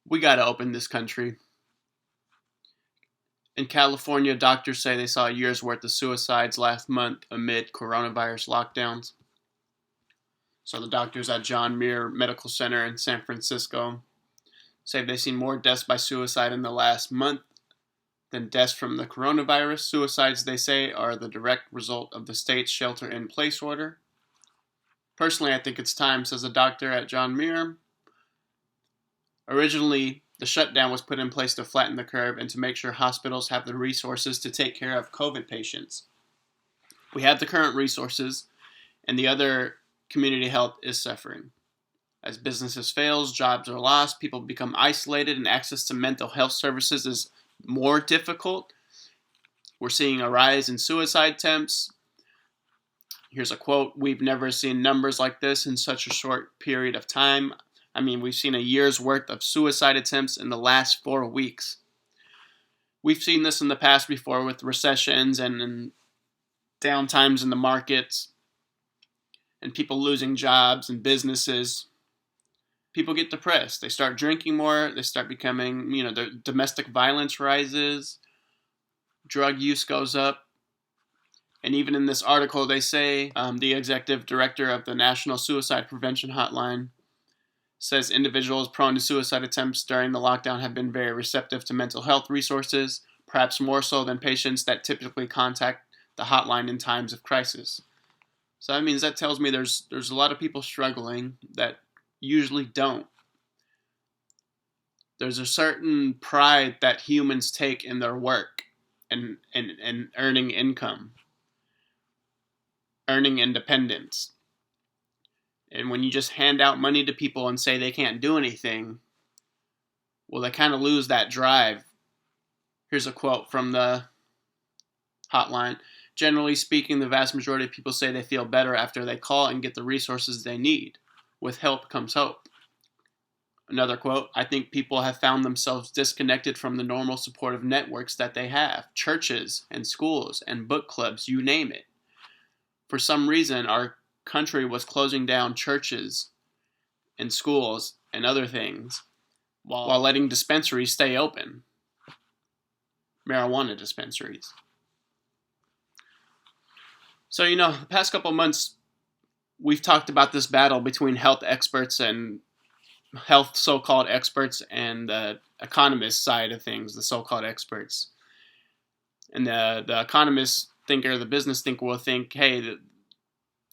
We got to open this country. In California, doctors say they saw a year's worth of suicides last month amid coronavirus lockdowns. So the doctors at John Muir Medical Center in San Francisco say they've seen more deaths by suicide in the last month than deaths from the coronavirus. Suicides, they say, are the direct result of the state's shelter-in-place order. Personally, I think it's time, says a doctor at John Muir. Originally, the shutdown was put in place to flatten the curve and to make sure hospitals have the resources to take care of COVID patients. We have the current resources, and the other community health is suffering. As businesses fail, jobs are lost, people become isolated, and access to mental health services is more difficult. We're seeing a rise in suicide attempts. Here's a quote: "We've never seen numbers like this in such a short period of time." I mean, we've seen a year's worth of suicide attempts in the last 4 weeks. We've seen this in the past before with recessions and downtimes in the markets and people losing jobs and businesses. People get depressed. They start drinking more. They start becoming, their domestic violence rises. Drug use goes up. And even in this article, they say the executive director of the National Suicide Prevention Hotline says individuals prone to suicide attempts during the lockdown have been very receptive to mental health resources, perhaps more so than patients that typically contact the hotline in times of crisis. So that tells me there's a lot of people struggling that usually don't. There's a certain pride that humans take in their work and earning income, earning independence. And when you just hand out money to people and say they can't do anything, well, they kind of lose that drive. Here's a quote from the hotline. "Generally speaking, the vast majority of people say they feel better after they call and get the resources they need. With help comes hope." Another quote: "I think people have found themselves disconnected from the normal supportive networks that they have. Churches and schools and book clubs, you name it. For some reason, our country was closing down churches and schools and other things while letting dispensaries stay open. Marijuana dispensaries." So, the past couple months, we've talked about this battle between health experts and health so-called experts and the economist side of things, the so-called experts. And the economist thinker, the business thinker will think, hey, the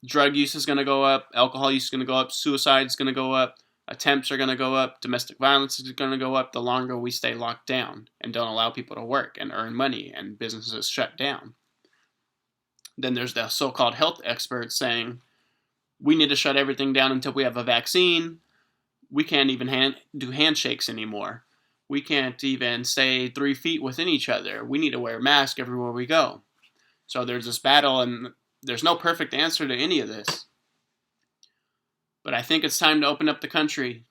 drug use is going to go up, alcohol use is going to go up, suicide is going to go up, attempts are going to go up, domestic violence is going to go up the longer we stay locked down and don't allow people to work and earn money and businesses shut down. Then there's the so-called health experts saying, we need to shut everything down until we have a vaccine. We can't even do handshakes anymore. We can't even stay 3 feet within each other. We need to wear a mask everywhere we go. So there's this battle, and there's no perfect answer to any of this. But I think it's time to open up the country,